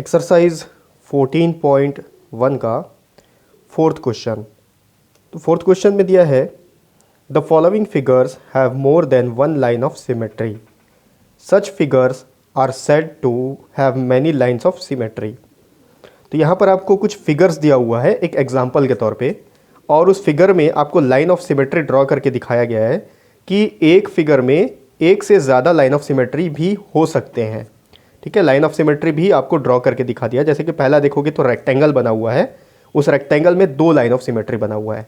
Exercise 14.1 का fourth question. तो fourth question में दिया है the following figures have more than one line of symmetry, such figures are said to have many lines of symmetry. तो यहाँ पर आपको कुछ फिगर्स दिया हुआ है एक एग्जाम्पल के तौर पे, और उस फिगर में आपको लाइन ऑफ सिमेट्री ड्रॉ करके दिखाया गया है कि एक फिगर में एक से ज़्यादा लाइन ऑफ सिमेट्री भी हो सकते हैं। ठीक है, लाइन ऑफ सिमेट्री भी आपको ड्रॉ करके दिखा दिया। जैसे कि पहला देखोगे तो रेक्टेंगल बना हुआ है, उस रेक्टेंगल में दो लाइन ऑफ सिमेट्री बना हुआ है।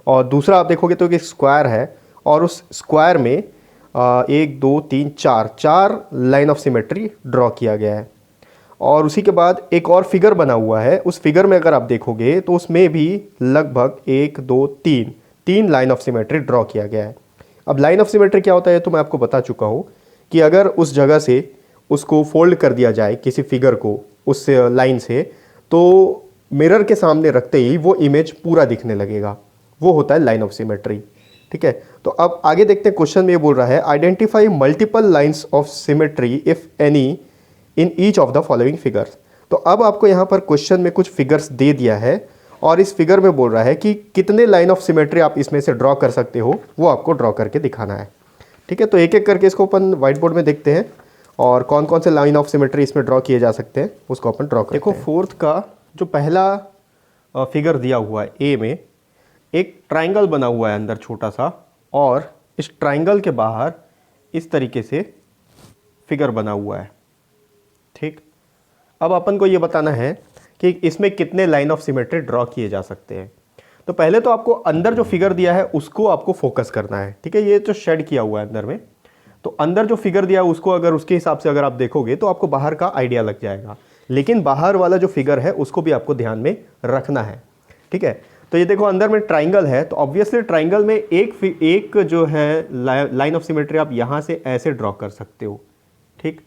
और दूसरा आप देखोगे तो एक स्क्वायर है और उस स्क्वायर में 1 2 3 4 लाइन ऑफ सिमेट्री ड्रॉ किया गया है। और उसी के बाद एक और फिगर बना हुआ है, उस फिगर में अगर आप देखोगे तो उसमें भी लगभग 1 2 3 लाइन ऑफ सिमेट्री ड्रॉ किया गया है। अब लाइन ऑफ सिमेट्री क्या होता है तो मैं आपको बता चुका हूँ कि अगर उस जगह से उसको फोल्ड कर दिया जाए किसी फिगर को उस लाइन से, तो मिरर के सामने रखते ही वो इमेज पूरा दिखने लगेगा, वो होता है लाइन ऑफ सिमेट्री। ठीक है, तो अब आगे देखते हैं। क्वेश्चन में ये बोल रहा है identify multiple lines of symmetry if any in each of the following figures. तो अब आपको यहाँ पर क्वेश्चन में कुछ फिगर्स दे दिया है और इस फिगर में बोल रहा है कि कितने लाइन ऑफ सिमेट्री आप इसमें से ड्रॉ कर सकते हो, वो आपको ड्रॉ करके दिखाना है। ठीक है, तो एक एक करके इसको अपन व्हाइट बोर्ड में देखते हैं और कौन कौन से लाइन ऑफ सिमेट्री इसमें ड्रॉ किए जा सकते हैं उसको अपन ड्रॉ करते हैं। देखो फोर्थ का जो पहला फिगर दिया हुआ है ए में, एक ट्राइंगल बना हुआ है अंदर छोटा सा, और इस ट्राइंगल के बाहर इस तरीके से फिगर बना हुआ है। ठीक, अब अपन को ये बताना है कि इसमें कितने लाइन ऑफ सिमेट्री ड्रॉ किए जा सकते हैं। तो पहले तो आपको अंदर जो फिगर दिया है उसको आपको फोकस करना है। ठीक है, ये जो शेड किया हुआ है अंदर में, तो अंदर जो फिगर दिया है उसको अगर उसके हिसाब से अगर आप देखोगे तो आपको बाहर का आइडिया लग जाएगा, लेकिन बाहर वाला जो फिगर है उसको भी आपको ध्यान में रखना है। ठीक है, तो ये देखो अंदर में ट्राइंगल है, तो ऑब्वियसली ट्राइंगल में एक जो है लाइन ऑफ सिमेट्री आप यहाँ से ऐसे ड्रॉ कर सकते हो। ठीक,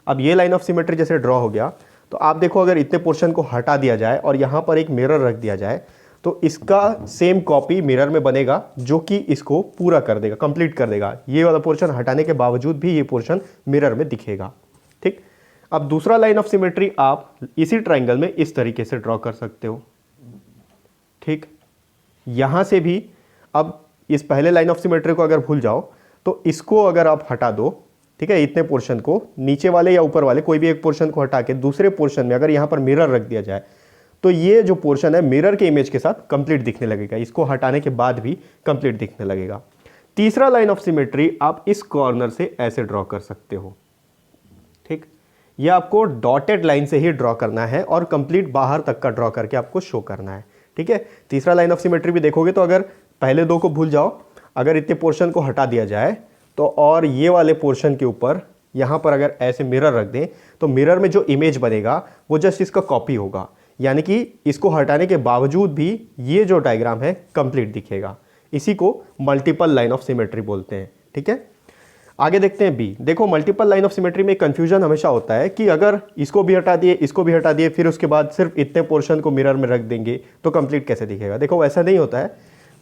अब ये लाइन ऑफ सिमेट्री जैसे ड्रॉ हो गया, तो आप देखो अगर इतने पोर्शन को हटा दिया जाए और यहाँ पर एक मिरर रख दिया जाए तो इसका सेम कॉपी मिरर में बनेगा जो कि इसको पूरा कर देगा, कंप्लीट कर देगा। ये वाला पोर्शन हटाने के बावजूद भी ये पोर्शन मिरर में दिखेगा। ठीक, अब दूसरा लाइन ऑफ सिमेट्री आप इसी ट्राइंगल में इस तरीके से ड्रॉ कर सकते हो। ठीक, यहां से भी अब इस पहले लाइन ऑफ सिमेट्री को अगर भूल जाओ तो इसको अगर आप हटा दो, ठीक है, इतने पोर्शन को, नीचे वाले या ऊपर वाले कोई भी एक पोर्शन को हटा के दूसरे पोर्शन में अगर यहां पर मिरर रख दिया जाए तो ये जो पोर्शन है मिरर के इमेज के साथ कंप्लीट दिखने लगेगा, इसको हटाने के बाद भी कंप्लीट दिखने लगेगा। तीसरा लाइन ऑफ सिमेट्री आप इस कॉर्नर से ऐसे ड्रॉ कर सकते हो। ठीक, ये आपको डॉटेड लाइन से ही ड्रॉ करना है और कंप्लीट बाहर तक का ड्रॉ करके आपको शो करना है। ठीक है, तीसरा लाइन ऑफ सिमेट्री भी देखोगे तो अगर पहले दो को भूल जाओ, अगर इतने पोर्शन को हटा दिया जाए तो और ये वाले पोर्शन के ऊपर यहां पर अगर ऐसे मिरर रख दें तो मिरर में जो इमेज बनेगा वो जस्ट इसका कॉपी होगा, यानी कि इसको हटाने के बावजूद भी ये जो डायग्राम है कंप्लीट दिखेगा। इसी को मल्टीपल लाइन ऑफ सिमेट्री बोलते हैं। ठीक है, आगे देखते हैं बी। देखो मल्टीपल लाइन ऑफ सिमेट्री में कंफ्यूजन हमेशा होता है कि अगर इसको भी हटा दिए, इसको भी हटा दिए, फिर उसके बाद सिर्फ इतने पोर्शन को मिरर में रख देंगे तो कंप्लीट कैसे दिखेगा। देखो ऐसा नहीं होता है,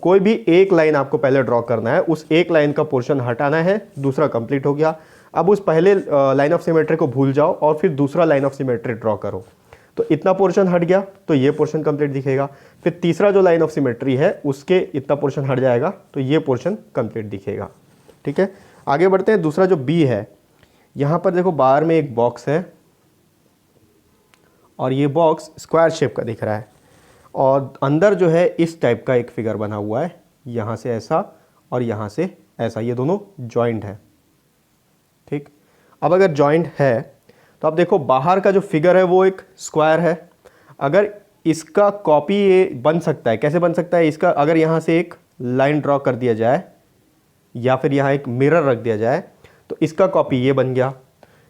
कोई भी एक लाइन आपको पहले ड्रॉ करना है, उस एक लाइन का पोर्शन हटाना है, दूसरा कंप्लीट हो गया। अब उस पहले लाइन ऑफ सिमेट्री को भूल जाओ और फिर दूसरा लाइन ऑफ सिमेट्री ड्रॉ करो, तो इतना पोर्शन हट गया तो ये पोर्शन कंप्लीट दिखेगा। फिर तीसरा जो लाइन ऑफ सिमेट्री है उसके इतना पोर्शन हट जाएगा तो ये पोर्शन कंप्लीट दिखेगा। ठीक है, आगे बढ़ते हैं। दूसरा जो बी है, यहां पर देखो बाहर में एक बॉक्स है और ये बॉक्स स्क्वायर शेप का दिख रहा है और अंदर जो है इस टाइप का एक फिगर बना हुआ है, यहां से ऐसा और यहां से ऐसा, ये दोनों जॉइंट है। ठीक, अब अगर जॉइंट है तो आप देखो बाहर का जो फिगर है वो एक स्क्वायर है। अगर इसका कॉपी ये बन सकता है, कैसे बन सकता है, इसका अगर यहाँ से एक लाइन ड्रॉ कर दिया जाए या फिर यहाँ एक मिरर रख दिया जाए तो इसका कॉपी ये बन गया।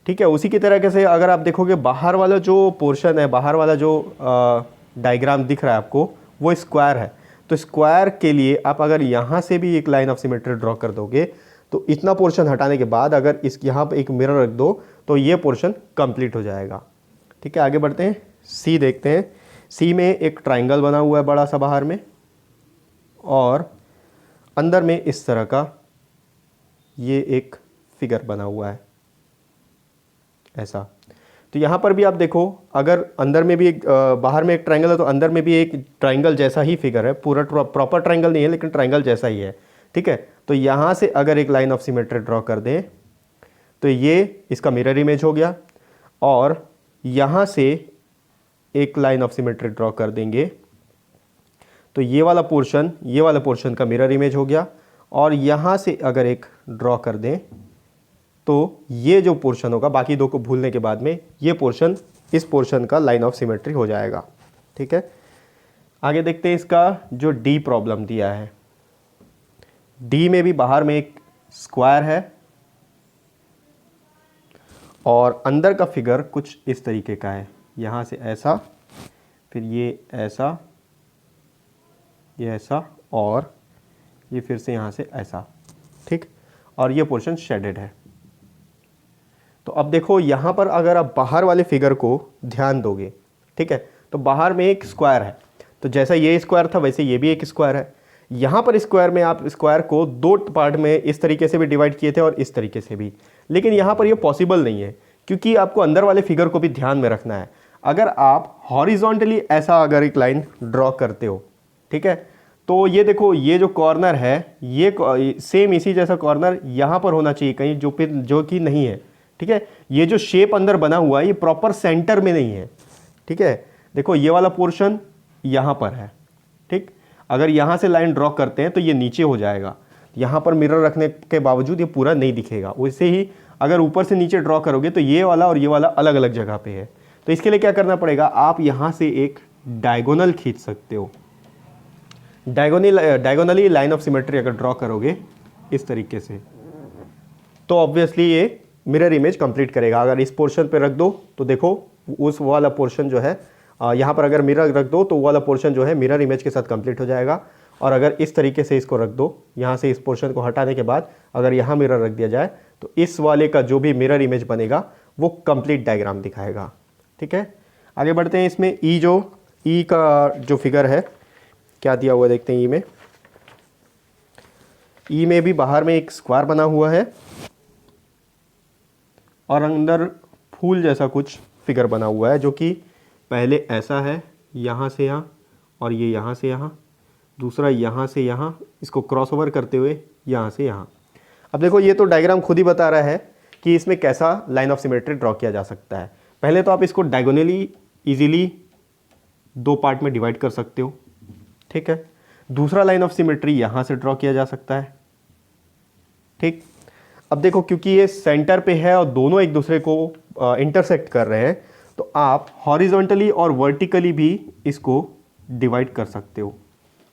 ठीक है, उसी की तरह से अगर आप देखोगे बाहर वाला जो पोर्शन है, बाहर वाला जो डायग्राम दिख रहा है आपको, वो स्क्वायर है। तो स्क्वायर के लिए आप अगर यहाँ से भी एक लाइन ऑफ सिमेट्री ड्रॉ कर दोगे तो इतना पोर्शन हटाने के बाद अगर इस यहाँ पे एक मिरर रख दो तो ये पोर्शन कंप्लीट हो जाएगा। ठीक है, आगे बढ़ते हैं। सी देखते हैं। सी में एक ट्राइंगल बना हुआ है बड़ा सा बाहर में और अंदर में इस तरह का ये एक फिगर बना हुआ है ऐसा। तो यहाँ पर भी आप देखो, अगर अंदर में भी एक बाहर में एक ट्रायंगल है तो अंदर में भी एक ट्रायंगल जैसा ही फिगर है, पूरा प्रॉपर ट्रायंगल नहीं है लेकिन ट्रायंगल जैसा ही है, ठीक है। तो यहाँ से अगर एक लाइन ऑफ सिमेट्री ड्रॉ कर दें तो ये इसका मिरर इमेज हो गया, और यहाँ से एक लाइन ऑफ सिमेट्री ड्रॉ कर देंगे तो ये वाला पोर्शन का मिरर इमेज हो गया, और यहाँ से अगर एक ड्रॉ कर दें तो ये जो पोर्शन होगा, बाकी दो को भूलने के बाद में ये पोर्शन इस पोर्शन का लाइन ऑफ सिमेट्री हो जाएगा, ठीक है। आगे देखते हैं इसका जो डी प्रॉब्लम दिया है। डी में भी बाहर में एक स्क्वायर है और अंदर का फिगर कुछ इस तरीके का है, यहाँ से ऐसा, फिर ये ऐसा, ये ऐसा, और ये फिर से यहाँ से ऐसा, ठीक। और ये पोर्शन शेडेड है। तो अब देखो यहाँ पर अगर आप बाहर वाले फिगर को ध्यान दोगे, ठीक है, तो बाहर में एक स्क्वायर है, तो जैसा ये स्क्वायर था वैसे ये भी एक स्क्वायर है। यहाँ पर स्क्वायर में आप स्क्वायर को दो पार्ट में इस तरीके से भी डिवाइड किए थे और इस तरीके से भी, लेकिन यहाँ पर ये पॉसिबल नहीं है क्योंकि आपको अंदर वाले फिगर को भी ध्यान में रखना है। अगर आप हॉरिजॉन्टली ऐसा अगर एक लाइन ड्रॉ करते हो, ठीक है, तो ये देखो ये जो कॉर्नर है ये सेम इसी जैसा कॉर्नर यहाँ पर होना चाहिए कहीं, जो कि नहीं है, ठीक है। ये जो शेप अंदर बना हुआ है ये प्रॉपर सेंटर में नहीं है, ठीक है। देखो ये वाला पोर्शन यहाँ पर है, ठीक। अगर यहाँ से लाइन ड्रॉ करते हैं तो ये नीचे हो जाएगा, यहाँ पर मिरर रखने के बावजूद ये पूरा नहीं दिखेगा। वैसे ही अगर ऊपर से नीचे ड्रॉ करोगे तो ये वाला और ये वाला अलग अलग जगह पे है। तो इसके लिए क्या करना पड़ेगा, आप यहाँ से एक डायगोनल खींच सकते हो। डायगोनली लाइन ऑफ सिमेट्री अगर ड्रॉ करोगे इस तरीके से तो ऑब्वियसली ये मिरर इमेज कंप्लीट करेगा। अगर इस पोर्शन पे रख दो तो देखो उस वाला पोर्शन जो है यहाँ पर अगर मिरर रख दो तो वो वाला पोर्शन जो है मिरर इमेज के साथ कंप्लीट हो जाएगा। और अगर इस तरीके से इसको रख दो, यहाँ से इस पोर्शन को हटाने के बाद अगर यहाँ मिरर रख दिया जाए तो इस वाले का जो भी मिरर इमेज बनेगा वो कंप्लीट डायग्राम दिखाएगा, ठीक है। आगे बढ़ते हैं। इसमें ई का जो फिगर है क्या दिया हुआ देखते हैं। ई में भी बाहर में एक स्क्वायर बना हुआ है और अंदर फूल जैसा कुछ फिगर बना हुआ है जो कि पहले ऐसा है, यहाँ से यहाँ, और ये यहाँ से यहाँ, दूसरा यहाँ से यहाँ, इसको क्रॉस ओवर करते हुए यहाँ से यहाँ। अब देखो ये तो डायग्राम खुद ही बता रहा है कि इसमें कैसा लाइन ऑफ सिमेट्री ड्रॉ किया जा सकता है। पहले तो आप इसको डायगोनली इजीली दो पार्ट में डिवाइड कर सकते हो, ठीक है। दूसरा लाइन ऑफ सिमेट्री यहाँ से ड्रॉ किया जा सकता है, ठीक। अब देखो क्योंकि ये सेंटर पे है और दोनों एक दूसरे को इंटरसेक्ट कर रहे हैं तो आप हॉरिजॉन्टली और वर्टिकली भी इसको डिवाइड कर सकते हो,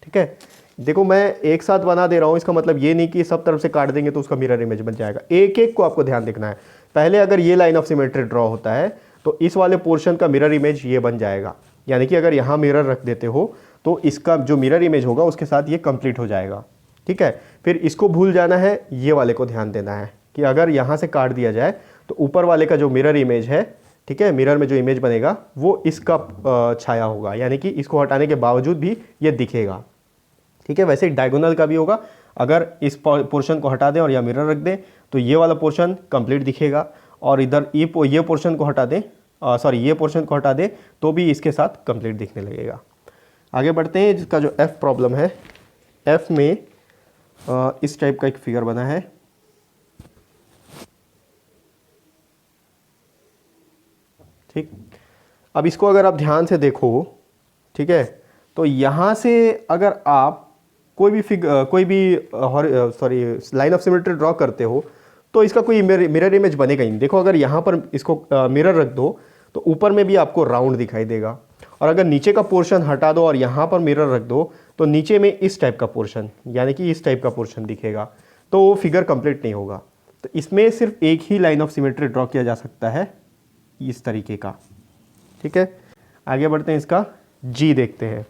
ठीक है। देखो मैं एक साथ बना दे रहा हूँ, इसका मतलब ये नहीं कि सब तरफ से काट देंगे तो उसका मिरर इमेज बन जाएगा। एक एक को आपको ध्यान देखना है। पहले अगर ये लाइन ऑफ सिमेट्री ड्रॉ होता है तो इस वाले पोर्शन का मिरर इमेज ये बन जाएगा, यानी कि अगर यहाँ मिरर रख देते हो तो इसका जो मिरर इमेज होगा उसके साथ ये कंप्लीट हो जाएगा, ठीक है। फिर इसको भूल जाना है, ये वाले को ध्यान देना है कि अगर यहाँ से काट दिया जाए तो ऊपर वाले का जो मिरर इमेज है, ठीक है, मिरर में जो इमेज बनेगा वो इसका छाया होगा, यानी कि इसको हटाने के बावजूद भी ये दिखेगा, ठीक है। वैसे डायगोनल का भी होगा, अगर इस पोर्शन को हटा दें और या मिरर रख दें तो ये वाला पोर्शन कंप्लीट दिखेगा, और इधर ये पोर्शन को हटा दें, ये पोर्शन को हटा दें तो भी इसके साथ कंप्लीट दिखने लगेगा। आगे बढ़ते हैं। जिसका जो एफ प्रॉब्लम है, एफ में इस टाइप का एक फिगर बना है, ठीक। अब इसको अगर आप ध्यान से देखो, ठीक है, तो यहाँ से अगर आप कोई भी लाइन ऑफ सिमेट्री ड्रॉ करते हो तो इसका कोई मिरर इमेज बनेगा ही नहीं। देखो अगर यहाँ पर इसको मिरर रख दो तो ऊपर में भी आपको राउंड दिखाई देगा, और अगर नीचे का पोर्शन हटा दो और यहाँ पर मिरर रख दो तो नीचे में इस टाइप का पोर्शन, यानी कि इस टाइप का पोर्शन दिखेगा, तो वो फिगर कंप्लीट नहीं होगा। तो इसमें सिर्फ एक ही लाइन ऑफ सिमेट्री ड्रॉ किया जा सकता है इस तरीके का, ठीक है। आगे बढ़ते हैं। इसका जी देखते हैं।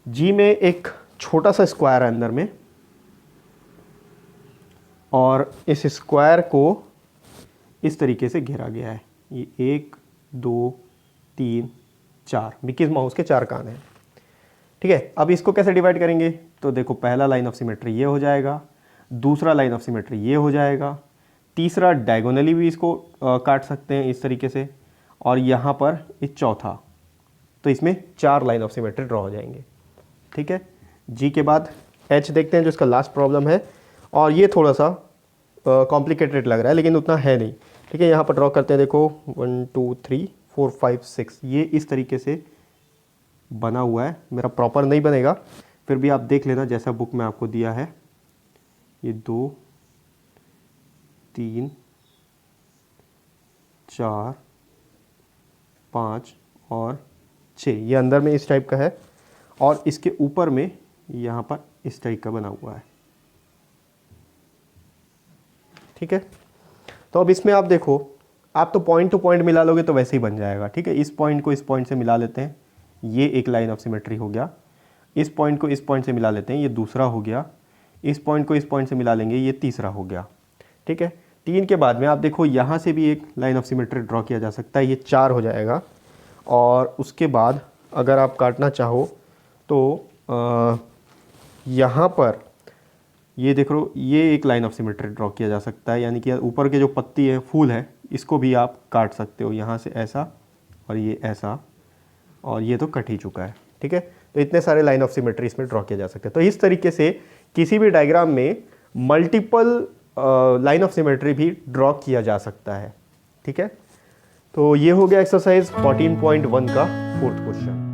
जी में एक छोटा सा स्क्वायर है अंदर में, और इस स्क्वायर को इस तरीके से घेरा गया है। ये 1 2 3 4 मिकी माउस के 4 कान हैं, ठीक है। अब इसको कैसे डिवाइड करेंगे, तो देखो पहला लाइन ऑफ सिमेट्री ये हो जाएगा, दूसरा लाइन ऑफ सिमेट्री ये हो जाएगा, तीसरा डायगोनली भी इसको काट सकते हैं इस तरीके से, और यहाँ पर ये चौथा, तो इसमें 4 लाइन ऑफ सिमेट्री ड्रॉ हो जाएंगे। ठीक है, जी के बाद एच देखते हैं जो इसका लास्ट प्रॉब्लम है, और ये थोड़ा सा कॉम्प्लिकेटेड लग रहा है लेकिन उतना है नहीं। ठीक है, यहाँ पर ड्रॉ करते हैं, देखो 1 2 3 4 5 6, ये इस तरीके से बना हुआ है। मेरा प्रॉपर नहीं बनेगा, फिर भी आप देख लेना जैसा बुक में आपको दिया है। ये 2 3 4 5 और 6, ये अंदर में इस टाइप का है, और इसके ऊपर में यहाँ पर इस टाइप का बना हुआ है। ठीक है, तो अब इसमें आप देखो, आप तो पॉइंट टू पॉइंट मिला लोगे तो वैसे ही बन जाएगा। ठीक है, इस पॉइंट को इस पॉइंट से मिला लेते हैं, ये एक लाइन ऑफ सिमेट्री हो गया। इस पॉइंट को इस पॉइंट से मिला लेते हैं, ये दूसरा हो गया। इस पॉइंट को इस पॉइंट से मिला लेंगे, ये तीसरा हो गया। ठीक है, 3 के बाद में आप देखो यहाँ से भी एक लाइन ऑफ सिमेट्री ड्रॉ किया जा सकता है, ये 4 हो जाएगा। और उसके बाद अगर आप काटना चाहो तो यहाँ पर ये देख लो, ये एक लाइन ऑफ सिमेट्री ड्रॉ किया जा सकता है, यानी कि ऊपर के जो पत्ती है, फूल है, इसको भी आप काट सकते हो, यहाँ से ऐसा और ये ऐसा, और ये तो कट ही चुका है। ठीक है, तो इतने सारे लाइन ऑफ सिमेट्री इसमें ड्रॉ किया जा सकते हैं। तो इस तरीके से किसी भी डायग्राम में मल्टीपल लाइन ऑफ सिमेट्री भी ड्रॉ किया जा सकता है। ठीक है, तो ये हो गया एक्सरसाइज 14.1 का 4th क्वेश्चन।